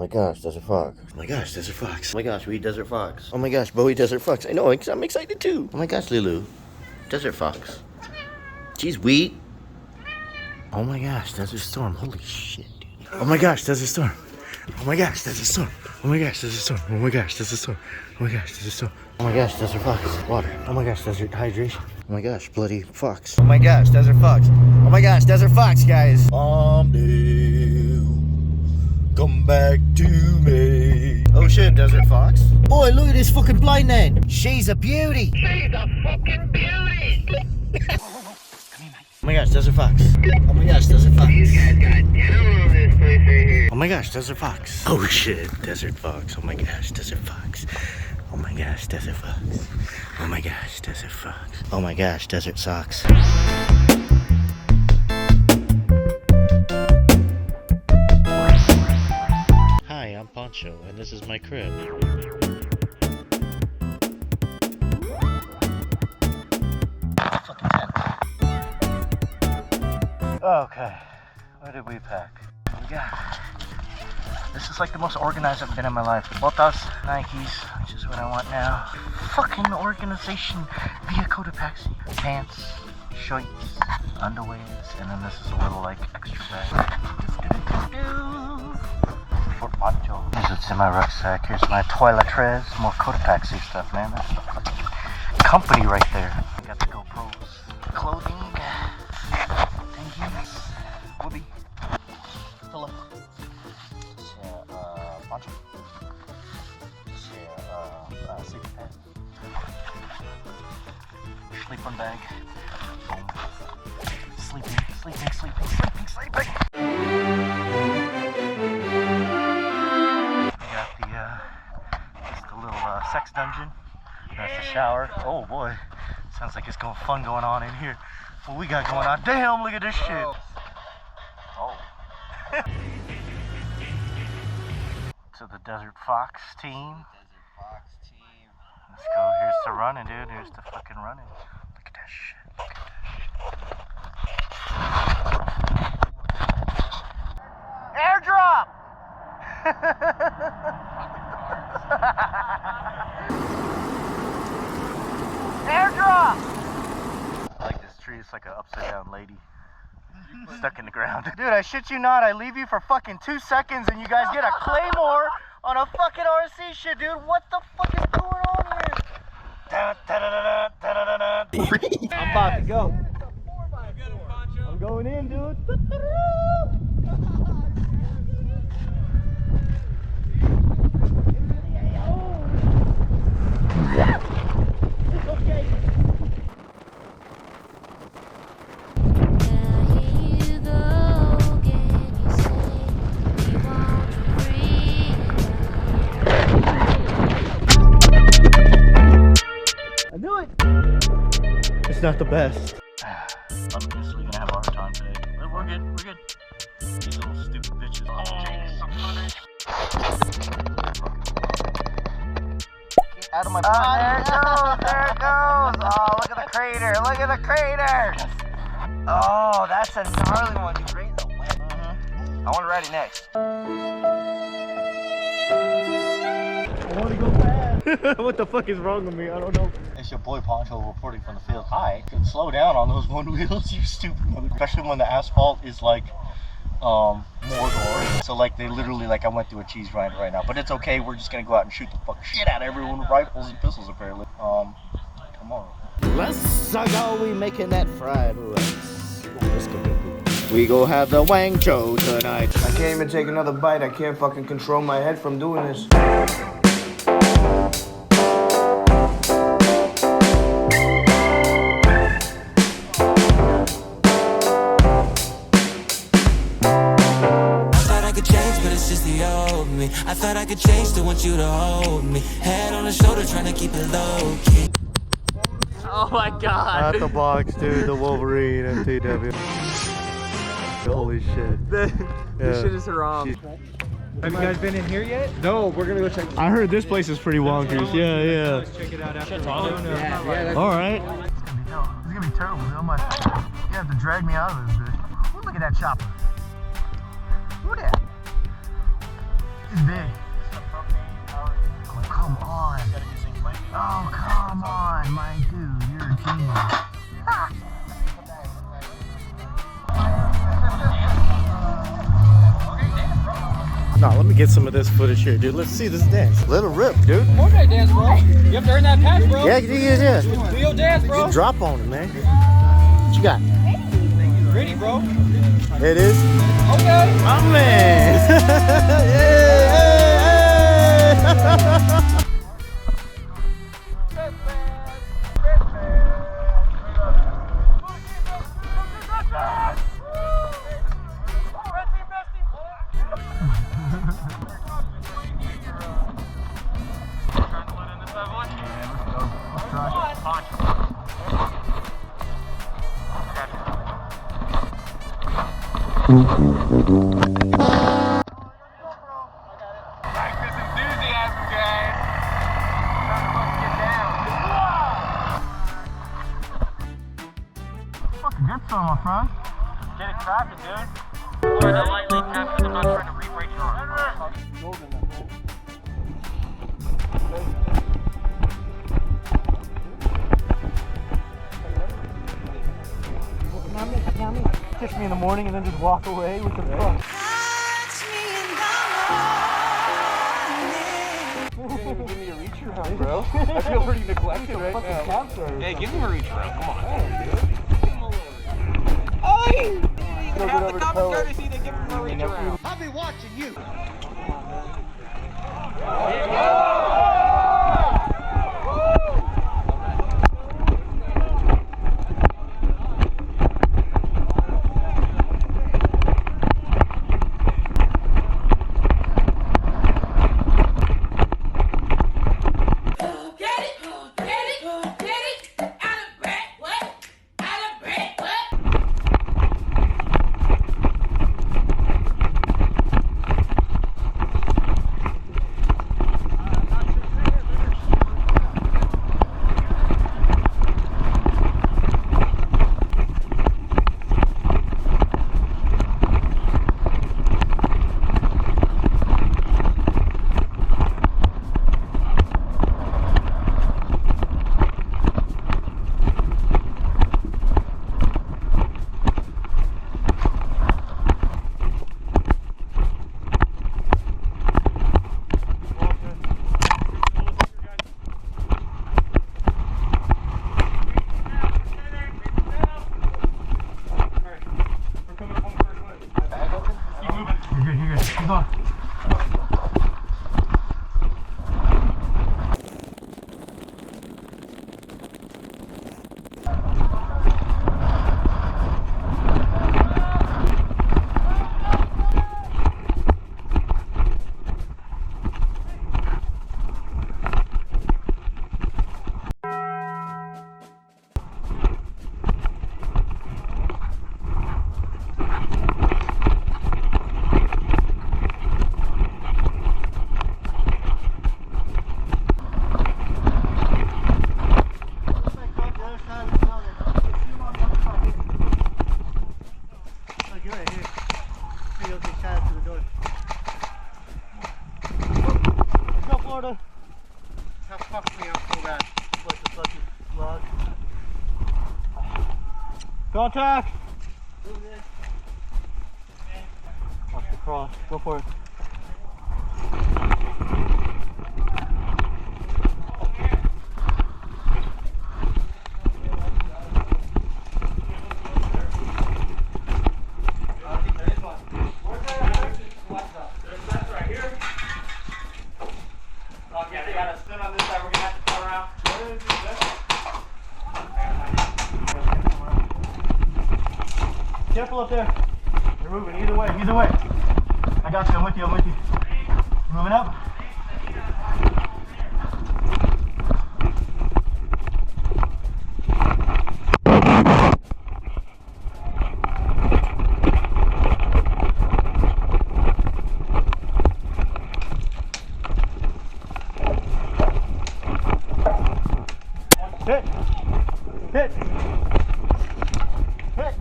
gosh, Desert Fox. Oh my gosh, Desert Fox. Oh my gosh, we eat Desert Fox. Oh my gosh, Bowie Desert Fox. I know, I'm excited too. Oh my gosh, Lulu. Desert Fox. Jeez, wheat. Oh my gosh, Desert Storm. Holy shit, dude. Oh my gosh, Desert Storm. Oh my gosh, Desert Storm. Oh my gosh, Desert Storm. Oh my gosh, Desert Storm. Oh my gosh, Desert Storm. Oh my gosh, Desert Fox. Water. Oh my gosh, Desert Hydration. Oh my gosh, bloody fox. Oh my gosh, Desert Fox. Oh my gosh, Desert Fox, guys. Come back to me. Oh shit, Desert Fox. Boy, look at this fucking blind man. She's a beauty. She's a fucking beauty. Oh my gosh, Desert Fox. Oh my gosh, Desert Fox. These guys got down on this place right here. Oh my gosh, Desert Fox. Oh shit, Desert Fox. Oh my gosh, Desert Fox. Oh my gosh, Desert Fox. Oh my gosh, Desert Fox. Oh my gosh, Desert Socks. Hi, I'm Pancho, and this is my crib. Okay, what did we pack? We got, this is like the most organized I've been in my life. Botas, Nikes, which is what I want now. Fucking organization via Cotopaxi. Pants, shorts, underwears, and then this is a little like extra bag. For Pancho. Here's what's in my rucksack. Here's my toiletries, more Cotopaxi stuff, man. That's the fucking company right there. I got the GoPros, clothing. Woody. Philip. Pancho. Sleeping bag. Sleeping bag. Boom. Sleeping. We got just a little sex dungeon. That's the shower. Oh boy. Sounds like it's fun going on in here. What we got going on? Damn, look at this shit. Oh. To the Desert Fox team. Let's go. Here's the running, dude. Here's the fucking running. Look at that shit. Look at that shit. Airdrop! Airdrop! I like this tree. It's like an upside down lady. Stuck in the ground. Dude, I shit you not, I leave you for fucking 2 seconds and you guys get a claymore on a fucking RC shit, dude. What the fuck is going on here? I'm about to go. I'm going in, dude. Okay. It's not the best. Obviously gonna have a hard time today. But we're good. These little stupid bitches. Oh. Get out of my there it goes. Oh, look at the crater. Oh, that's a gnarly one. You great though. I want to ride it next. I want to go fast. What the fuck is wrong with me? I don't know. It's your boy Pancho reporting from the field. Hi, you can slow down on those one wheels, you stupid mother. Especially when the asphalt is like Mordor. So like they literally I went through a cheese grinder right now. But it's okay, we're just gonna go out and shoot the fuck shit out of everyone with rifles and pistols apparently. Tomorrow. Let's go, we making that fried rice. Let's go. We go have the Wang Cho tonight. I can't even take another bite. I can't fucking control my head from doing this. I thought I could change to want you to hold me. Head on the shoulder trying to keep it low key. Oh my god. At the box, dude, the Wolverine MTW. Holy shit. This shit is wrong. Have you guys been in here yet? No, we're gonna go check. I heard this place is pretty wonkers. Yeah. Let's check it out after. Alright. It's gonna be terrible. You have to drag me out of this bitch. Look at that chopper. Look at that. It's big. Oh, come on. Oh, come on, my dude. You're a genius. No, let me get some of this footage here, dude. Let's see this dance. Let it rip, dude. More guy dance, bro. You have to earn that patch, bro. Yeah, yeah. Do your dance, bro. Drop on it, man. What you got? Ready, bro. It is. Okay. My man. Yeah. Fucking good song, my friend. Get it cracking, dude. Try to lightly tap because I'm not trying to re-break your arm. Kiss me in the morning and then just walk away with the fuck. Give me a reach around, bro. I feel pretty neglected right now. Hey, give him a reach, bro. Come on. Go get over to Poe. Courtesy to give him a reach around. I'll be watching you. Contact! Watch the cross. Go for it. Careful up there. You're moving either way, either way. I got you, I'm with you, I'm with you. You moving up? Hit! Hit! Hit!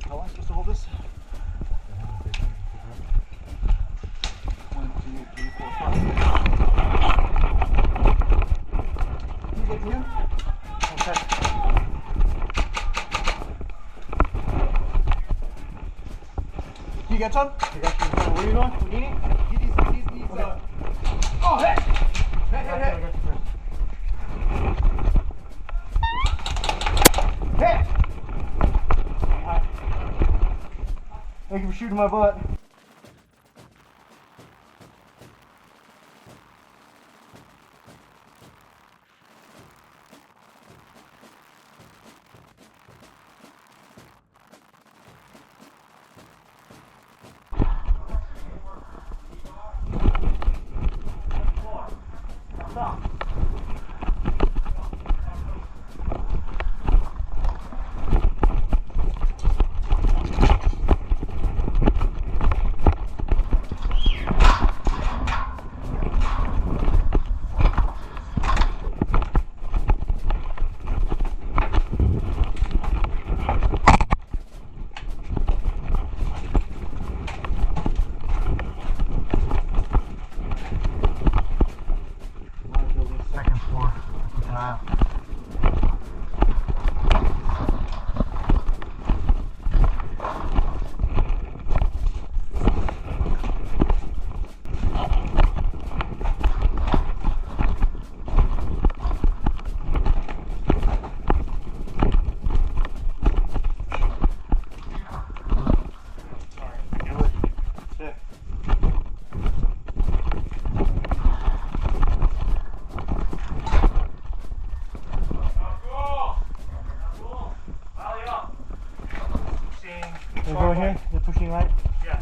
I want this. you got some? I got some. Where are you going? Houdini? He's oh, hey! Hey! Hey! Thank you for shooting my butt. Go here. They're pushing right. Yeah.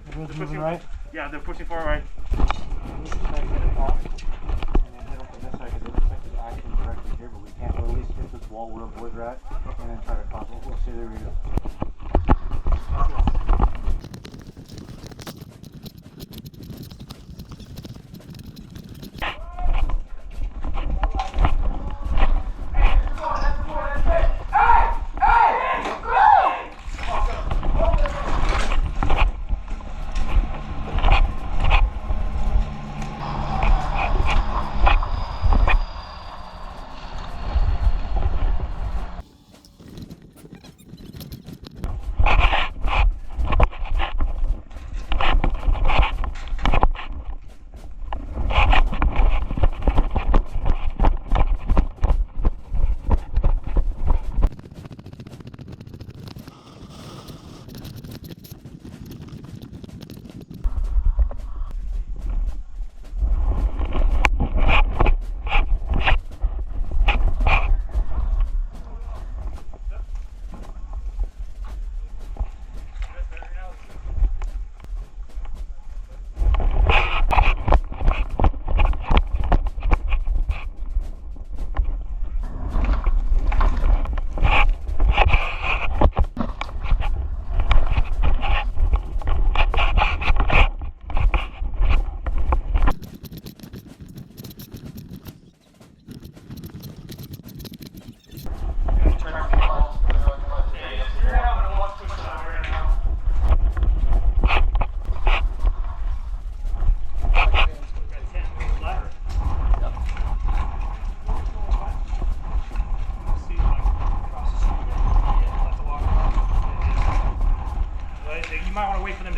Everyone's moving right. Yeah, they're pushing forward right. We just try to get it off, and then hit up on this side because it looks like there's action directly here, but we can't. We'll at least hit this wall where the boys are at, and then try to cross it. We'll see. There we go.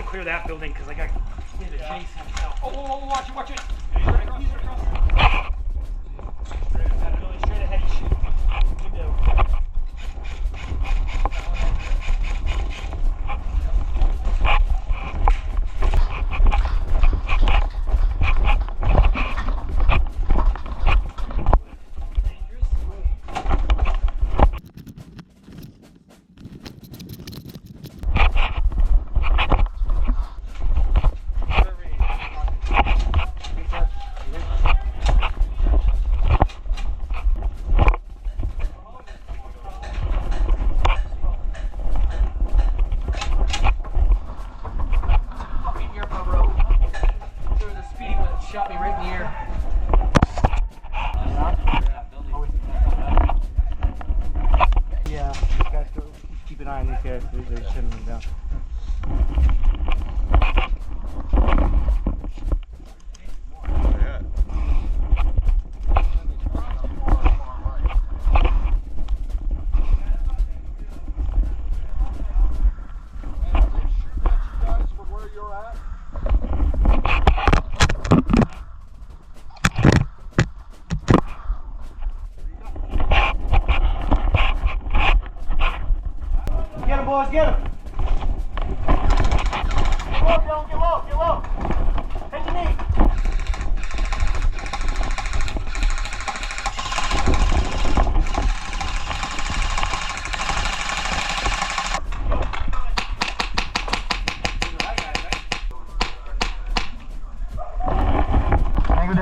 Clear that building because I got kids adjacent. Oh, watch it, watch it. He's right across. That building straight ahead, you shoot. Good deal. Shot me right in the air. Yeah, these guys go. Keep an eye on these guys. They're shutting them down.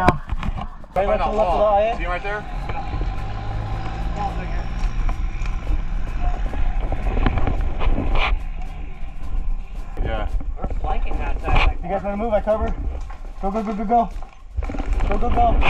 down. Right to the left of the eye. See him right there? Yeah. We're flanking that side. You guys want to move? I cover. Go, go, go, go, go. Go, go, go.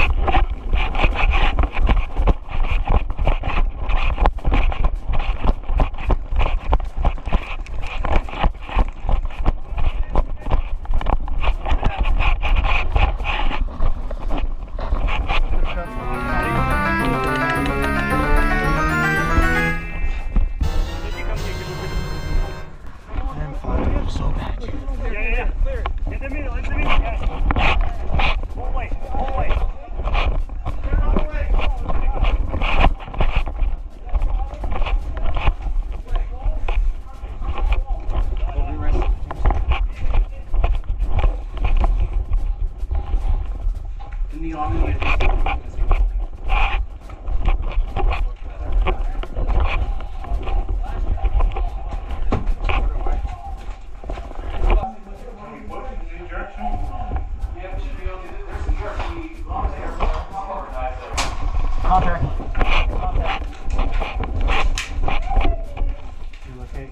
Contact. Contact. Relocate.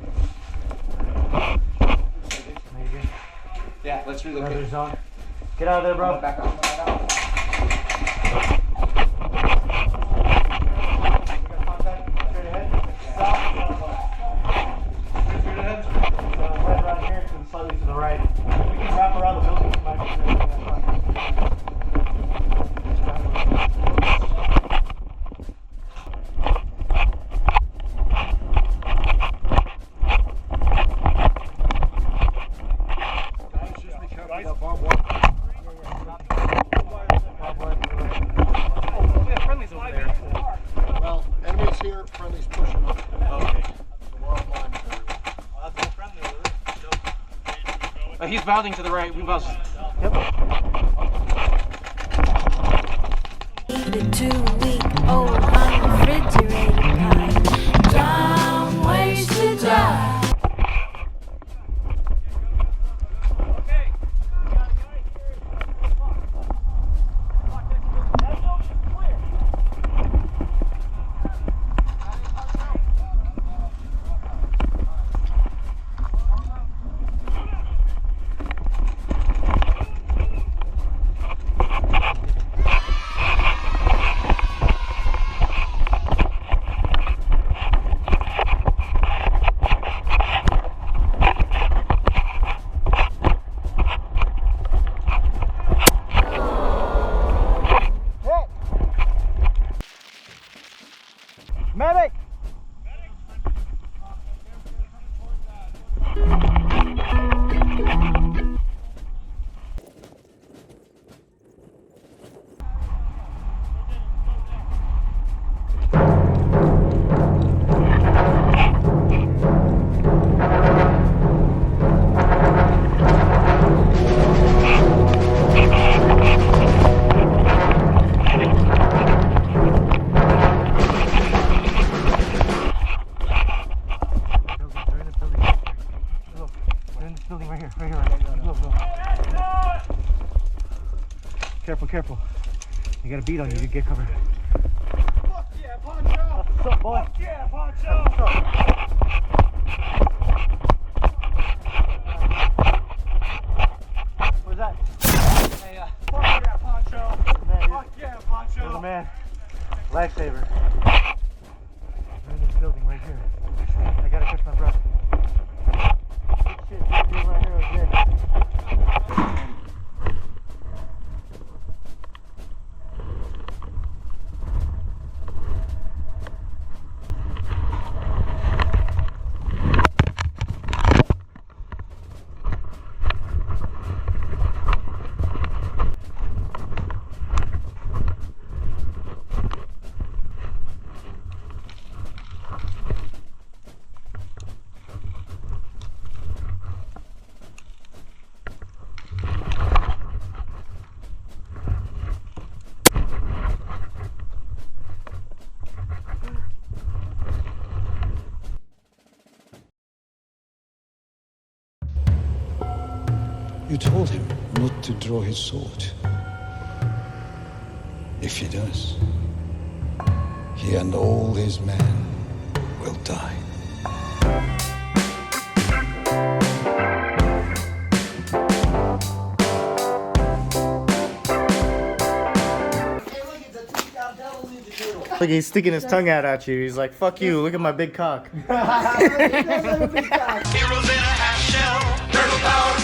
Maybe. Yeah, let's relocate. Another zone. Get out of there, bro. Back up. Back up. Straight ahead. Stop. Straight ahead. Right around here and slightly to the right. We can wrap around the building. He's bounding to the right. We bounce. Yep. The 2-week-old unrefrigerated pie. Long ways to die. Medic! Careful, careful. You got a beat on you, you get covered. Fuck yeah, Pancho! What's up, boy? Fuck yeah, Pancho! Where's that? Hey, fuck yeah, Pancho! Man, Fuck yeah, Pancho! you're the man. Lifesaver. We're in this building right here. I gotta catch my breath. Good shit, this right here is good. You told him not to draw his sword. If he does, he and all his men will die. Look, he's sticking his tongue out at you. He's like, fuck you, look at my big cock. Heroes in a half shell. Turtle power.